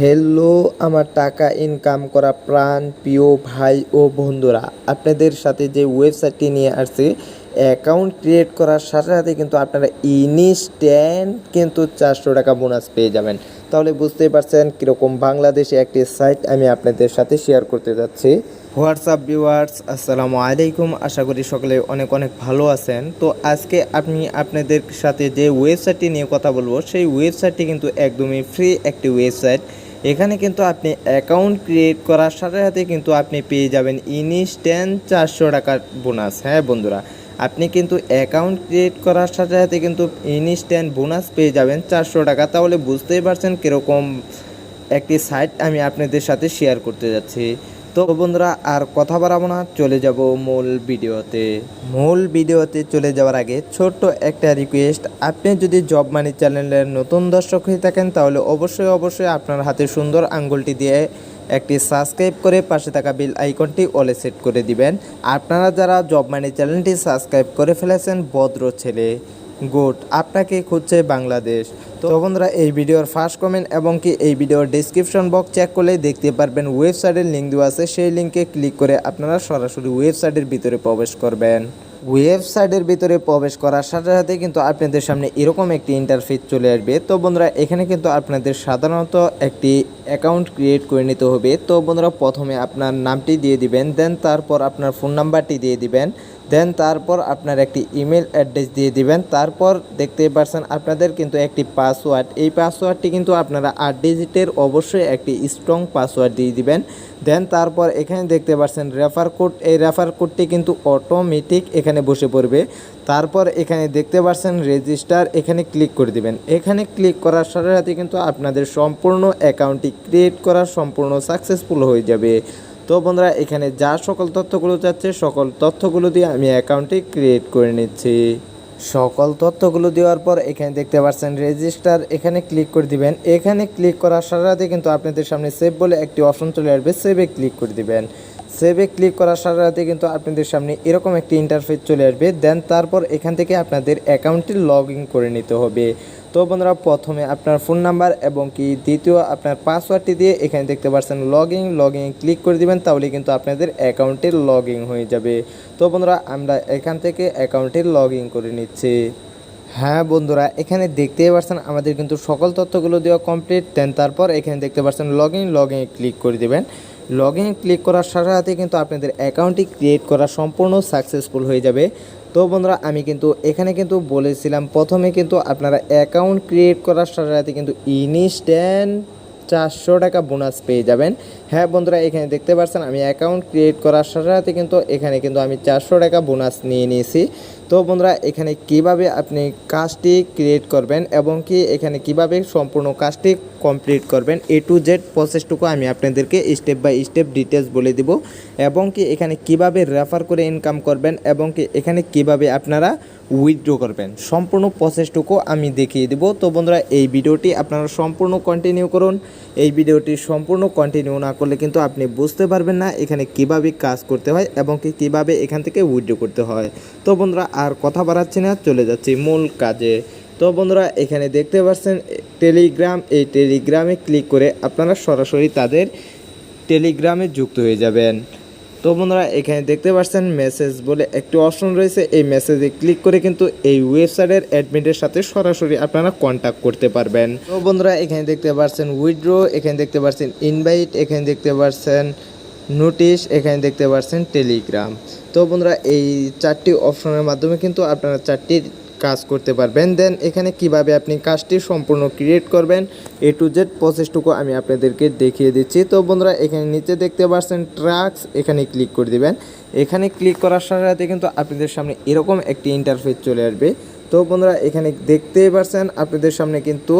Hello আমার টাকা income করা প্রাণ প্রিয় ভাই ও বন্ধুরা, আপনাদের সাথে যে ওয়েবসাইটটি নিয়ে আসছে অ্যাকাউন্ট ক্রিয়েট করার সাথে সাথে কিন্তু আপনারা ইনস্ট্যান্ট কিন্তু 400 টাকা বোনাস পেয়ে যাবেন। তাহলে বুঝতেই পারছেন কীরকম বাংলাদেশে একটি সাইট আমি আপনাদের সাথে শেয়ার করতে যাচ্ছি। হোয়াটসঅ্যাপ ভিউয়ার্স, আসসালামু আলাইকুম। আশা করি সকলে অনেক অনেক ভালো আছেন। তো আজকে আমি আপনাদের সাথে যে ওয়েবসাইটটি নিয়ে কথা বলবো সেই ওয়েবসাইটটি কিন্তু একদমই ফ্রি একটি ওয়েবসাইট। এখানে কিন্তু আপনি অ্যাকাউন্ট ক্রিয়েট করার সাথে সাথে কিন্তু আপনি পেয়ে যাবেন ইনস্ট্যান্ট 400 টাকার বোনাস। হ্যাঁ বন্ধুরা, আপনি কিন্তু অ্যাকাউন্ট ক্রিয়েট করার সাথে সাথে কিন্তু ইনস্ট্যান্ট বোনাস পেয়ে যাবেন 400 টাকা। তাহলে বুঝতেই পারছেন কীরকম একটি সাইট আমি আপনাদের সাথে শেয়ার করতে যাচ্ছি। তো বন্ধুরা আর কথা বাড়াবো না, চলে যাব মূল ভিডিওতে চলে যাওয়ার আগে ছোট্ট একটা রিকোয়েস্ট, আপনি যদি জব মানি চ্যানেলের নতুন দর্শক হয়ে থাকেন তাহলে অবশ্যই আপনার হাতে সুন্দর আঙ্গুলটি দিয়ে একটি সাবস্ক্রাইব করে পাশে থাকা বেল আইকনটি অলে সেট করে দিবেন। আপনারা যারা জব মানি চ্যানেলটি সাবস্ক্রাইব করে ফেলেছেন ভদ্র ছেলে, গুড, আপনাকে খুঁজছে বাংলাদেশ। তো বন্ধুরা এই ভিডিওর ফার্স্ট কমেন্ট এবং কি এই ভিডিওর ডেসক্রিপশন বক্স চেক করলেই দেখতে পারবেন ওয়েবসাইটের লিঙ্ক দেওয়া আছে। সেই লিঙ্কে ক্লিক করে আপনারা সরাসরি ওয়েবসাইটের ভিতরে প্রবেশ করবেন। ওয়েবসাইটের ভিতরে প্রবেশ করার সাথে সাথে কিন্তু আপনাদের সামনে এরকম একটি ইন্টারফেস চলে আসবে। তো বন্ধুরা এখানে কিন্তু আপনাদের সাধারণত একটি অ্যাকাউন্ট ক্রিয়েট করে নিতে হবে। তো বন্ধুরা প্রথমে আপনার নামটি দিয়ে দিবেন, দেন তারপর আপনার ফোন নাম্বারটি দিয়ে দিবেন, দেন তারপর আপনার একটি ইমেল অ্যাড্রেস দিয়ে দিবেন। তারপর দেখতেই পারছেন আপনাদের কিন্তু একটি পাসওয়ার্ড, এই পাসওয়ার্ডটি কিন্তু আপনারা 8 ডিজিটের অবশ্যই একটি স্ট্রং পাসওয়ার্ড দিয়ে দিবেন। দেন তারপর এখানে দেখতে পাচ্ছেন রেফার কোড, এই রেফার কোডটি কিন্তু অটোমেটিক এখানে বসে পড়বে। তারপর এখানে দেখতে পাচ্ছেন রেজিস্টার, এখানে ক্লিক করে দিবেন। এখানে ক্লিক করার সাথে সাথে কিন্তু আপনাদের সম্পূর্ণ অ্যাকাউন্টটি ক্রিয়েট করা সম্পূর্ণ সাকসেসফুল হয়ে যাবে। তো বন্ধুরা এখানে যা সকল তথ্যগুলো যাচ্ছে সকল তথ্যগুলো দিয়ে আমি অ্যাকাউন্টটি ক্রিয়েট করে নিচ্ছি। সকল তথ্যগুলো দেওয়ার পর এখানে দেখতে পাচ্ছেন রেজিস্টার, এখানে ক্লিক করে দিবেন। এখানে ক্লিক করার সাথে সাথে কিন্তু আপনাদের সামনে সেভ বলে একটি অপশন চলে আসবে, সেভে ক্লিক করে দিবেন। সেভে ক্লিক করার সাথে সাথে কিন্তু আপনাদের সামনে এরকম একটি ইন্টারফেস চলে আসবে। দেন তারপর এখান থেকে আপনাদের অ্যাকাউন্টটি লগ ইন করে নিতে হবে। তো বন্ধুরা প্রথমে আপনার ফোন নাম্বার এবং কি দ্বিতীয় আপনার পাসওয়ার্ডটি দিয়ে এখানে দেখতে পাচ্ছেন লগ ইন ক্লিক করে দিবেন, তাহলে কিন্তু আপনাদের অ্যাকাউন্টে লগ ইন হয়ে যাবে। তো বন্ধুরা আমরা এখান থেকে অ্যাকাউন্টে লগ ইন করে নিচ্ছি। হ্যাঁ বন্ধুরা এখানে দেখতেই পাচ্ছেন আমাদের কিন্তু সকল তথ্যগুলো দেওয়া কমপ্লিট। দেন তারপর এখানে দেখতে পাচ্ছেন লগ ইন ক্লিক করে দেবেন। লগ ইন ক্লিক করার সাথে সাথে কিন্তু আপনাদের অ্যাকাউন্টটি ক্রিয়েট করা সম্পূর্ণ সাকসেসফুল হয়ে যাবে। তো বন্ধুরা আমি কিন্তু এখানে কিন্তু বলেছিলাম প্রথমে কিন্তু আপনারা অ্যাকাউন্ট ক্রিয়েট করার সাথে সাথে কিন্তু ইনস্ট্যান্ট 400 টাকা বোনাস পেয়ে যাবেন। হ্যাঁ বন্ধুরা এখানে দেখতে পাচ্ছেন আমি অ্যাকাউন্ট ক্রিয়েট করার সাথে সাথে কিন্তু এখানে কিন্তু আমি 400 টাকা বোনাস নিয়ে নিয়েছি। তো বন্ধুরা এখানে কিভাবে আপনি কাজটি ক্রিয়েট করবেন এবং কি এখানে কিভাবে সম্পূর্ণ কাজটি কমপ্লিট করবেন এ টু জেড প্রসেসটুকু আমি আপনাদেরকে স্টেপ বাই স্টেপ ডিটেলস বলে দিব, এবং কি এখানে কিভাবে রেফার করে ইনকাম করবেন এবং কি এখানে কিভাবে আপনারা উইথড্র করবেন সম্পূর্ণ প্রসেসটুকু আমি দেখিয়ে দেব। তো বন্ধুরা এই ভিডিওটি আপনারা সম্পূর্ণ কন্টিনিউ করুন। এই ভিডিওটি সম্পূর্ণ কন্টিনিউ না করলে কিন্তু আপনি বুঝতে পারবেন না এখানে কিভাবে কাজ করতে হয় এবং কি কিভাবে এখান থেকে উইথড্র করতে হয়। তো বন্ধুরা আর কথা বাড়াচ্ছি না, চলে যাচ্ছি মূল কাজে। তো বন্ধুরা এখানে দেখতে পাচ্ছেন টেলিগ্রাম, এই টেলিগ্রামে ক্লিক করে আপনারা সরাসরি তাদের টেলিগ্রামে যুক্ত হয়ে যাবেন। তো বন্ধুরা এখানে দেখতে পাচ্ছেন মেসেজ বলে একটি অপশন রয়েছে, এই মেসেজে ক্লিক করে কিন্তু এই ওয়েবসাইটের অ্যাডমিনের সাথে সরাসরি আপনারা কন্ট্যাক্ট করতে পারবেন। তো বন্ধুরা এখানে দেখতে পাচ্ছেন উইথড্র, এখানে দেখতে পাচ্ছেন ইনভাইট, এখানে দেখতে পাচ্ছেন নোটিশ, এখানে দেখতে পাচ্ছেন টেলিগ্রাম। তো বন্ধুরা এই 4টি অপশনের মাধ্যমে কিন্তু আপনারা 4টি কাজ করতে পারবেন। দেন এখানে কিভাবে আপনি কাজটি সম্পূর্ণ ক্রিয়েট করবেন এ টু জেড প্রসেসটুকু আমি আপনাদেরকে দেখিয়ে দিচ্ছি। তো বন্ধুরা এখানে নিচে দেখতে পাচ্ছেন ট্রাক্স, এখানে ক্লিক করে দিবেন। এখানে ক্লিক করার সাথে সাথে কিন্তু আপনাদের সামনে এরকম একটি ইন্টারফেস চলে আসবে। তো বন্ধুরা এখানে দেখতেই পাচ্ছেন আপনাদের সামনে কিন্তু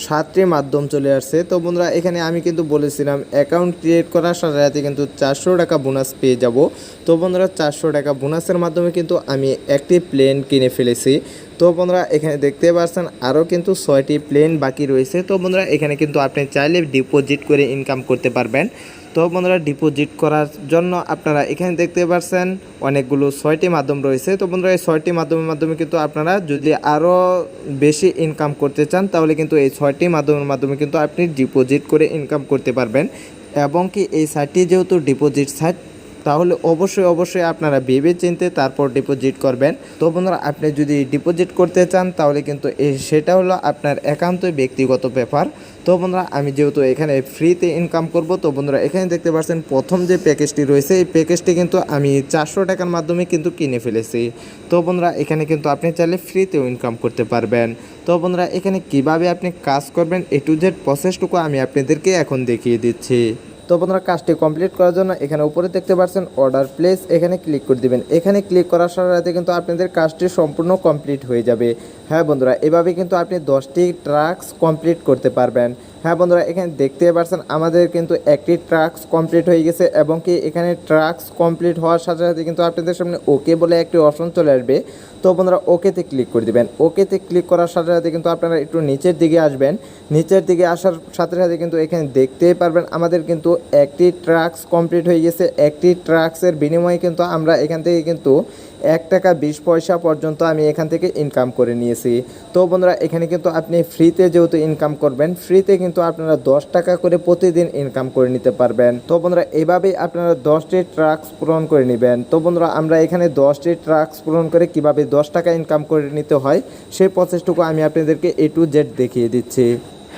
7টি মাধ্যম চলে আসছে। তো বন্ধুরা এখানে আমি কিন্তু বলেছিলাম অ্যাকাউন্ট ক্রিয়েট করার সাথে সাথে কিন্তু 400 টাকা বোনাস পেয়ে যাব। তো বন্ধুরা এখানে কিভাবে আপনি কাজটি সম্পূর্ণ ক্রিয়েট করবেন এ টু জেড প্রসেসটুকু আমি আপনাদেরকে দেখিয়ে দিচ্ছি। তো বন্ধুরা এখানে নিচে দেখতে পাচ্ছেন ট্রাক্স, এখানে ক্লিক করে দিবেন। এখানে ক্লিক করার সাথে সাথে কিন্তু আপনাদের সামনে এরকম একটি ইন্টারফেস চলে আসবে। তো বন্ধুরা এখানে দেখতেই পাচ্ছেন আপনাদের সামনে এরকম একটি ইন্টারফেস চলে আসবে। তো বন্ধুরা এখানে কিভাবে আপনি কাজটি সম্পূর্ণ ক্রিয়েট করবেন এ টু জেড প্রসেসটুকু আমি আপনাদেরকে দেখিয়ে দিচ্ছি। তো বন্ধুরা এই তো বন্ধুরা 400 টাকা বোনাসের মাধ্যমে কিন্তু আমি একটি প্লেন কিনে ফেলেছি। তো বন্ধুরা এখানে দেখতে পাচ্ছেন আরও কিন্তু 6টি প্লেন বাকি রয়েছে। তো বন্ধুরা এখানে কিন্তু আপনি চাইলে ডিপোজিট করে ইনকাম করতে পারবেন। তো বন্ধুরা ডিপোজিট করার জন্য আপনারা এখানে দেখতে পাচ্ছেন অনেকগুলো 6টি মাধ্যম রয়েছে। তো বন্ধুরা এই 6টি মাধ্যমের মাধ্যমে কিন্তু আপনারা যদি আরও বেশি ইনকাম করতে চান তাহলে কিন্তু এই 6টি মাধ্যমের মাধ্যমে কিন্তু আপনি ডিপোজিট করে ইনকাম করতে পারবেন। এবং কি এই সাইটটি যেহেতু ডিপোজিট সাইট, তাহলে অবশ্যই আপনারা ভেবে চিন্তে তারপর ডিপোজিট করবেন। তো বন্ধুরা আপনি যদি ডিপোজিট করতে চান তাহলে কিন্তু সেটা হলো আপনার একান্তই ব্যক্তিগত ব্যাপার। তো বন্ধুরা আমি যেহেতু এখানে ফ্রিতে ইনকাম করব, তো বন্ধুরা এখানে দেখতে পাচ্ছেন প্রথম যে প্যাকেজটি রয়েছে এই প্যাকেজটি কিন্তু আমি 400 টাকার মাধ্যমে কিন্তু কিনে ফেলেছি। তো বন্ধুরা এখানে কিন্তু আপনি চাইলে ফ্রিতেও ইনকাম করতে পারবেন। তো বন্ধুরা এখানে কিভাবে আপনি কাজ করবেন A to Z প্রসেসটুকু আমি আপনাদেরকে এখন দেখিয়ে দিচ্ছি। তো বন্ধুরা কাজটি কমপ্লিট করার জন্য এখানে উপরে দেখতে পাচ্ছেন অর্ডার প্লেস, এখানে ক্লিক করে দিবেন। এখানে ক্লিক করার সাথে সাথে কিন্তু আপনাদের কাজটি সম্পূর্ণ কমপ্লিট হয়ে যাবে। হ্যাঁ বন্ধুরা এভাবে কিন্তু আপনি 10টি টাস্ক কমপ্লিট করতে পারবেন। হ্যাঁ বন্ধুরা এখানে দেখতে পাচ্ছেন আমাদের কিন্তু একটি টাস্ক কমপ্লিট হয়ে গেছে এবং কি এখানে টাস্ক কমপ্লিট হওয়ার সাথে সাথে কিন্তু আপনাদের সামনে ওকে বলে একটি অপশন চলে আসবে। তো বন্ধুরা ওকেতে ক্লিক করে দিবেন। ওকেতে ক্লিক করার সাথে সাথে কিন্তু আপনারা একটু নিচের দিকে আসবেন। নিচের দিকে আসার সাথে সাথে কিন্তু এখানে দেখতেই পারবেন আমাদের কিন্তু একটি টাস্ক কমপ্লিট হয়ে গেছে। একটি টাস্কের বিনিময়ে কিন্তু আমরা এখান থেকে কিন্তু 1 টাকা 20 পয়সা পর্যন্ত আমি এখান থেকে ইনকাম করে নিয়েছি। তো বন্ধুরা এখানে কিন্তু আপনি ফ্রিতে যেহেতু ইনকাম করবেন, ফ্রিতে কিন্তু আপনারা 10 টাকা করে প্রতিদিন ইনকাম করে নিতে পারবেন। তো বন্ধুরা এইভাবেই আপনারা 10টি টাস্ক পূরণ করে নেবেন। তো বন্ধুরা আমরা এখানে 10টি টাস্ক পূরণ করে কিভাবে 10 টাকা ইনকাম করে নিতে হয় সেই প্রসেসটুকু আমি আপনাদেরকে A to Z দেখিয়ে দিচ্ছি।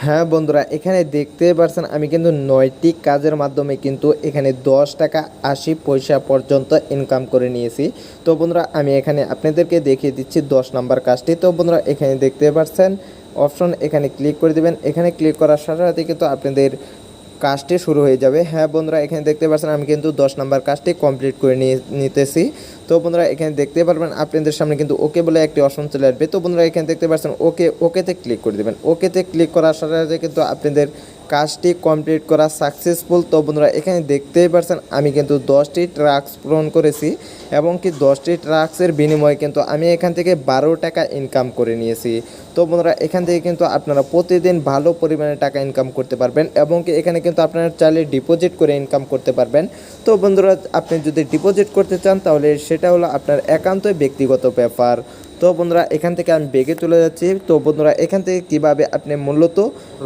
হ্যাঁ বন্ধুরা এখানে দেখতে পাচ্ছেন আমি কিন্তু 9টি কাজের মাধ্যমে কিন্তু এখানে 10 টাকা 80 পয়সা পর্যন্ত ইনকাম করে নিয়েছি। তো বন্ধুরা আমি এখানে আপনাদেরকে দেখিয়ে দিচ্ছি 10 নম্বর কাজটি। তো বন্ধুরা এখানে দেখতে পাচ্ছেন অপশন, এখানে ক্লিক করে দিবেন। এখানে ক্লিক করার সাথে সাথে কিন্তু আপনাদের কাজটি শুরু হয়ে যাবে। হ্যাঁ বন্ধুরা এখানে দেখতে পাচ্ছেন আমি কিন্তু 10 নম্বর কাজটি কমপ্লিট করে নিতেছি। তো বন্ধুরা এখানে দেখতে পারবেন আপনাদের সামনে কিন্তু ওকে বলে একটি অপশন চলে আসবে। তো বন্ধুরা এখানে দেখতে পাচ্ছেন ওকেতে ক্লিক করে দেবেন। ওকেতে ক্লিক করার সাথে সাথে কিন্তু আপনাদের কাজটি কমপ্লিট করা সাকসেসফুল। তো বন্ধুরা এখানে দেখতেই পাচ্ছেন আমি কিন্তু 10টি টাস্ক পূরণ করেছি এবং কি 10টি টাস্কের বিনিময়ে কিন্তু আমি এখান থেকে 12 টাকা ইনকাম করে নিয়েছি। তো বন্ধুরা এখান থেকে কিন্তু আপনারা প্রতিদিন ভালো পরিমাণে টাকা ইনকাম করতে পারবেন এবং কি এখানে কিন্তু আপনারা চাইলে ডিপোজিট করে ইনকাম করতে পারবেন। তো বন্ধুরা আপনি যদি ডিপোজিট করতে চান তাহলে সেটা হলো আপনার একান্তই ব্যক্তিগত ব্যাপার। তো বন্ধুরা এখান থেকে আমি বেগে চলে যাচ্ছি। তো বন্ধুরা এখান থেকে কিভাবে আপনি মূলত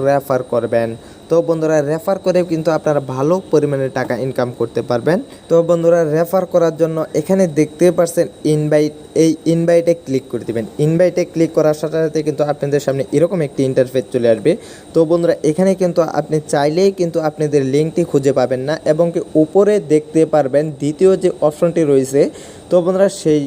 রেফার করবেন। তো বন্ধুরা রেফার করে কিন্তু আপনারা ভালো পরিমাণে টাকা ইনকাম করতে পারবেন। তো বন্ধুরা রেফার করার জন্য এখানে দেখতে পাচ্ছেন ইনভাইট, এই ইনভাইটে ক্লিক করে দেবেন। ইনভাইটে ক্লিক করার সাথে সাথে কিন্তু আপনাদের সামনে এরকম একটি ইন্টারফেস চলে আসবে। তো বন্ধুরা এখানে কিন্তু আপনি চাইলেই কিন্তু আপনাদের লিঙ্কটি খুঁজে পাবেন না এবং কি উপরে দেখতে পারবেন দ্বিতীয় যে অপশনটি রয়েছে। তো বন্ধুরা সেই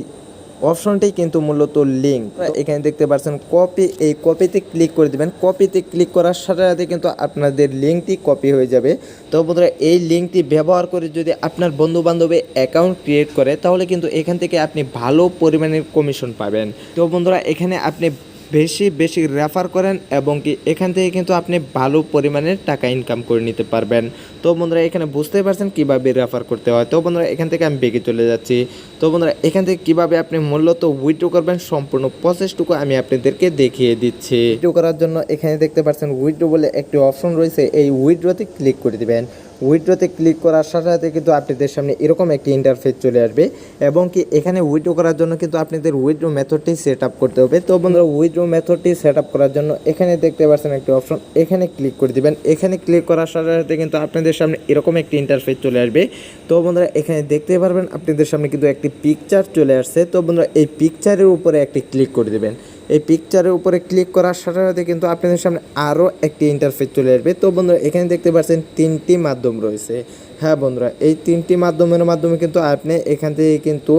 অপশনটি কিন্তু মূলত লিঙ্ক। এখানে দেখতে পাচ্ছেন কপি, এই কপিতে ক্লিক করে দেবেন। কপিতে ক্লিক করার সাথে সাথে কিন্তু আপনাদের লিঙ্কটি কপি হয়ে যাবে। তো বন্ধুরা এই লিঙ্কটি ব্যবহার করে যদি আপনার বন্ধু বান্ধবে অ্যাকাউন্ট ক্রিয়েট করে তাহলে কিন্তু এখান থেকে আপনি ভালো পরিমাণের কমিশন পাবেন। তো বন্ধুরা এখানে আপনি বেশি রেফার করেন এবং কি এখান থেকে কিন্তু আপনি ভালো পরিমাণের টাকা ইনকাম করে নিতে পারবেন। তো বন্ধুরা এখানে বুঝতেই পারছেন কীভাবে রেফার করতে হয়। তো বন্ধুরা এখান থেকে আমি বেগে চলে যাচ্ছি। তো বন্ধুরা এখান থেকে কীভাবে আপনি মূলত উইথড্র করবেন সম্পূর্ণ প্রসেসটুকু আমি আপনাদেরকে দেখিয়ে দিচ্ছি। উইথড্র করার জন্য এখানে দেখতে পাচ্ছেন উইথড্র বলে একটি অপশন রয়েছে, এই উইথড্রতে ক্লিক করে দেবেন। উইথড্রতে ক্লিক করার সাথে সাথে কিন্তু আপনাদের সামনে এরকম একটি ইন্টারফেস চলে আসবে এবং কি এখানে উইথড্র করার জন্য কিন্তু আপনাদের উইথড্র মেথডটি সেট আপ করতে হবে। তো বন্ধুরা উইথড্র মেথডটি সেট আপ করার জন্য এখানে দেখতে পাচ্ছেন একটি অপশন, এখানে ক্লিক করে দিবেন। এখানে ক্লিক করার সাথে সাথে কিন্তু আপনাদের সামনে এরকম একটি ইন্টারফেস চলে আসবে। তো বন্ধুরা এখানে দেখতে পারবেন আপনাদের সামনে কিন্তু একটি পিকচার চলে আসছে। তো বন্ধুরা এই পিকচারের উপরে একটি ক্লিক করে দেবেন। এই পিকচারের উপরে ক্লিক করার সাথে সাথে কিন্তু আপনাদের সামনে আরও একটি ইন্টারফেস চলে আসবে। তো বন্ধুরা এখানে দেখতে পাচ্ছেন 3টি মাধ্যম রয়েছে। হ্যাঁ বন্ধুরা এই 3টি মাধ্যমের মাধ্যমে কিন্তু আপনি এখান থেকে কিন্তু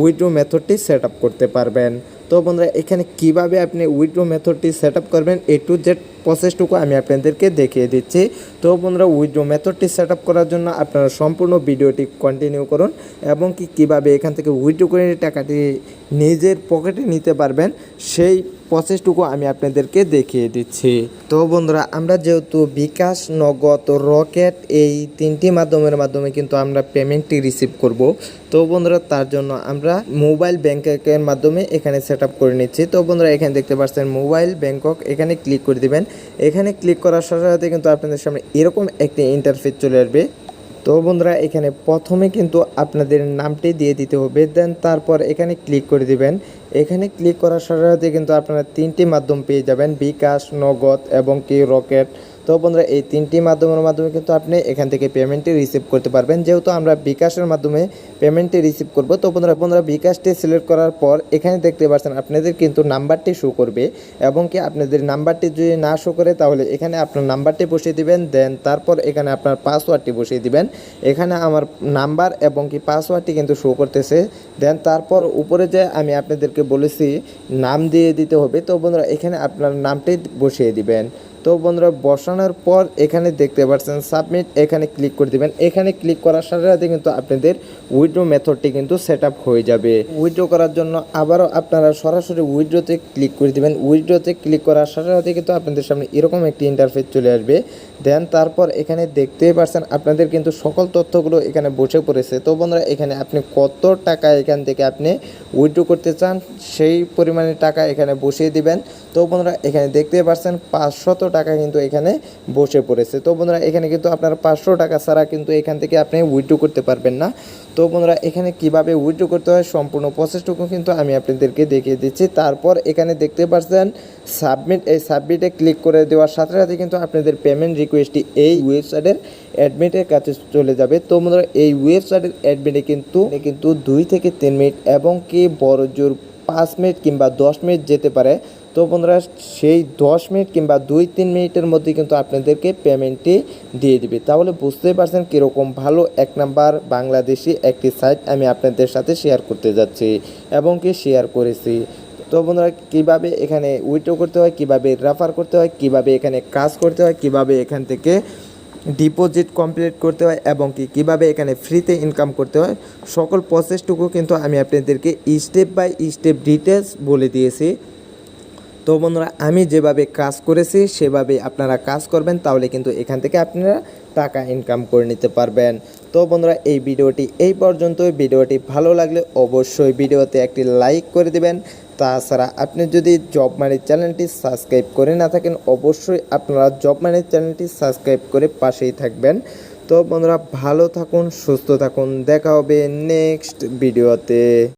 উইথড্র মেথডটি সেট আপ করতে পারবেন। তো বন্ধুরা এখানে কিভাবে আপনি উইথড্র মেথডটি সেট আপ করবেন A to Z প্রসেসটুকু আমি আপনাদেরকে দেখিয়ে দিচ্ছি। তো বন্ধুরা উইথড্র মেথডটি সেট আপ করার জন্য আপনারা সম্পূর্ণ ভিডিওটি কন্টিনিউ করুন এবং কিভাবে এখান থেকে উইথড্র করে টাকাটি নিজের পকেটে নিতে পারবেন সেই প্রসেসটুকু আমি আপনাদেরকে দেখিয়ে দিচ্ছি। তো বন্ধুরা, আমরা যেহেতু বিকাশ, নগদ, রকেট এই তিনটি মাধ্যমে কিন্তু আমরা পেমেন্টটি রিসিভ করব। তো বন্ধুরা, তার জন্য আমরা মোবাইল ব্যাংকের মাধ্যমে এখানে সেট আপ করে নিচ্ছি। তো বন্ধুরা, এখানে দেখতে পাচ্ছেন মোবাইল ব্যাংকক, এখানে ক্লিক করে দিবেন। এখানে ক্লিক করার সাথে সাথে কিন্তু আপনাদের সামনে এরকম একটি ইন্টারফেস চলে আসবে। তো বন্ধুরা, এখানে প্রথমে কিন্তু আপনাদের নামটি দিয়ে দিতে হবে, দেন তারপর এখানে ক্লিক করে দিবেন। এখানে ক্লিক করার সাথে সাথে কিন্তু আপনারা তিনটি মাধ্যম পেয়ে যাবেন, বিকাশ, নগদ এবং কি রকেট। তো বন্ধুরা, এই তিনটি মাধ্যমে কিন্তু আপনি এখান থেকে পেমেন্টটি রিসিভ করতে পারবেন। যেহেতু আমরা বিকাশের মাধ্যমে পেমেন্টটি রিসিভ করব, তো বন্ধুরা বিকাশটি সিলেক্ট করার পর এখানে দেখতে পাচ্ছেন আপনাদের কিন্তু নাম্বারটি শো করবে, এবং কি আপনাদের নাম্বারটি যদি না শো করে তাহলে এখানে আপনার নাম্বারটি বসিয়ে দিবেন, দেন তারপর এখানে আপনার পাসওয়ার্ডটি বসিয়ে দিবেন। এখানে আমার নাম্বার এবং কি পাসওয়ার্ডটি কিন্তু শো করতেছে। দেন তারপর উপরে যে আমি আপনাদেরকে বলেছি নাম দিয়ে দিতে হবে, তো বন্ধুরা এখানে আপনার নামটি বসিয়ে দিবেন। তো বন্ধুরা, বসানোর পর এখানে দেখতে পাচ্ছেন সাবমিট, এখানে ক্লিক করে দিবেন। এখানে ক্লিক করার সাথে সাথে কিন্তু আপনাদের উইথড্র মেথডটি কিন্তু সেট আপ হয়ে যাবে। উইথড্র করার জন্য আবারও আপনারা সরাসরি উইথড্রতে ক্লিক করে দিবেন। উইথড্রতে ক্লিক করার সাথে সাথে কিন্তু আপনাদের সামনে এরকম একটি ইন্টারফেস চলে আসবে। দেন তারপর এখানে দেখতেই পাচ্ছেন আপনাদের কিন্তু সকল তথ্যগুলো এখানে বসে পড়েছে। তো বন্ধুরা, এখানে আপনি কত টাকা এখান থেকে আপনি উইথড্র করতে চান সেই পরিমাণে টাকা এখানে বসিয়ে দিবেন। তো বন্ধুরা, এখানে দেখতেই পাচ্ছেন 500 টাকা কিন্তু এখানে বসে পড়েছে। তো বন্ধুরা, এখানে কিন্তু আপনার 500 টাকা ছাড়া কিন্তু এখান থেকে আপনি উইথড্র করতে পারবেন না। তো বন্ধুরা, এখানে কিভাবে উইথড্র করতে হয় সম্পূর্ণ প্রসেসটুকু কিন্তু আমি আপনাদেরকে দেখিয়ে দিচ্ছি। তারপর এখানে দেখতে পাচ্ছেন সাবমিট, এই সাবমিটে ক্লিক করে দেওয়ার সাথে সাথে কিন্তু আপনাদের পেমেন্ট রিকোয়েস্টটি এই ওয়েবসাইটের অ্যাডমিনের কাছে চলে যাবে। তো বন্ধুরা, এই ওয়েবসাইটের অ্যাডমিনে কিন্তু 2 থেকে 3 মিনিট এবং কি বড় জোর 5 মিনিট কিংবা 10 মিনিট যেতে পারে। তো বন্ধুরা, সেই 10 মিনিট কিংবা 2-3 মিনিটের মধ্যে কিন্তু আপনাদেরকে পেমেন্টটি দিয়ে দিবে। তাহলে বুঝতেই পারছেন কীরকম ভালো এক নাম্বার বাংলাদেশি একটি সাইট আমি আপনাদের সাথে শেয়ার করতে যাচ্ছি এবং কি শেয়ার করেছি। তো বন্ধুরা, কীভাবে এখানে উইথড্র করতে হয়, কীভাবে রেফার করতে হয়, কীভাবে এখানে কাজ করতে হয়, কীভাবে এখান থেকে ডিপোজিট কমপ্লিট করতে হয় এবং কীভাবে এখানে ফ্রিতে ইনকাম করতে হয়, সকল প্রসেসটুকু কিন্তু আমি আপনাদেরকে স্টেপ বাই স্টেপ ডিটেলস বলে দিয়েছি। তো বন্ধুরা, আমি যেভাবে কাজ করেছি সেভাবে আপনারা কাজ করবেন, তাহলে কিন্তু এখান থেকে আপনারা টাকা ইনকাম করে নিতে পারবেন। তো বন্ধুরা, এই ভিডিওটি এই পর্যন্তই। ভিডিওটি ভালো লাগলে অবশ্যই ভিডিওতে একটি লাইক করে দেবেন। তাছাড়া আপনি যদি জব মানি চ্যানেলটি সাবস্ক্রাইব করে না থাকেন, অবশ্যই আপনারা জব মানি চ্যানেলটি সাবস্ক্রাইব করে পাশেই থাকবেন। তো বন্ধুরা, ভালো থাকুন, সুস্থ থাকুন, দেখা হবে নেক্সট ভিডিওতে।